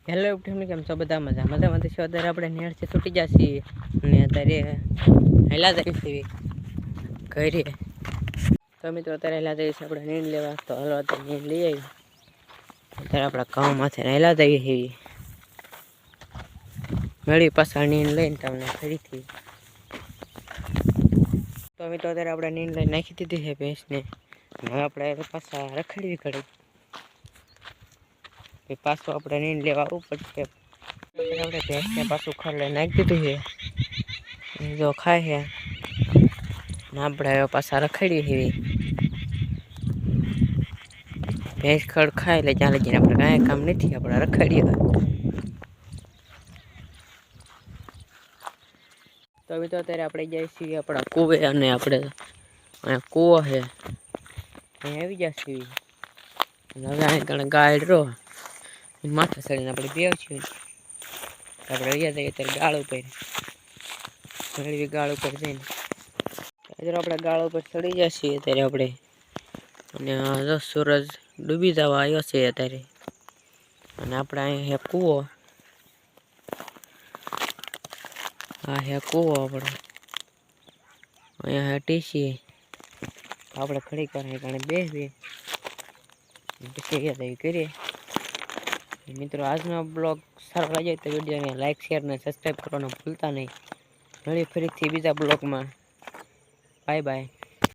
Hello family, કેમ છો? બધા મજામાં છો? અત્યારે આપણે નેળથી છૂટી જશે અને અત્યારે હેલા જઈએ છીએ ઘરે. તો મિત્રો અત્યારે હેલા જઈએ છીએ આપણે નીંદ લેવા. તો હલો અત્યારે નીંદ લઈ આવી. અત્યારે આપણા ગામમાંથી હેલા જઈએ છીએ. મળી પાછા નીંદ લઈને તમને ફરીથી. તો મિત્રો અત્યારે આપણે નીંદ લઈને નાખી દીધી છે ભેંસને. હવે આપણે પાછા રખડવી ઘડી. પાછું આપણે નીંદ લેવા આવવું પડશે. આપણે ભેંસને પાછું ખરલે નાખી દીધું છે. જો ખાય છે ને આપણે પાછા રખડીએ છીએ. ભેંસ ખડ ખાય એટલે ત્યાં લગીને આપણે કાંઈ કામ નથી, આપણે રખડીએ. તો હવે તો અત્યારે આપણે જઈએ છીએ આપણા કૂવે અને આપણે અહીંયા કૂવો છે અહીં આવી જશે. હવે અહીં કણે ગાય રો માથે ચડીને આપણે બેવ છીએ. આપણે અહીંયા જઈએ અત્યારે ગાળ ઉપર મેળવી ગાળ ઉપર જઈને અત્યારે આપણે ગાળ ઉપર ચડી જઈએ અત્યારે આપણે. અને સૂરજ ડૂબી જવા આવ્યો છે અત્યારે. અને આપણે અહીંયા કૂવો, આ હે કૂવો આપણો. અહીંયા ટીસી આપણે ખડી કરે કારણે બેસવી પછી અહીંયા કરીએ. મિત્રો આજનો બ્લોગ સારો લાગે તો વિડીયોને લાઈક, શેર અને સબસ્ક્રાઈબ કરવાનું ભૂલતા નહીં. મળી ફરીથી બીજા બ્લોગમાં. Bye bye.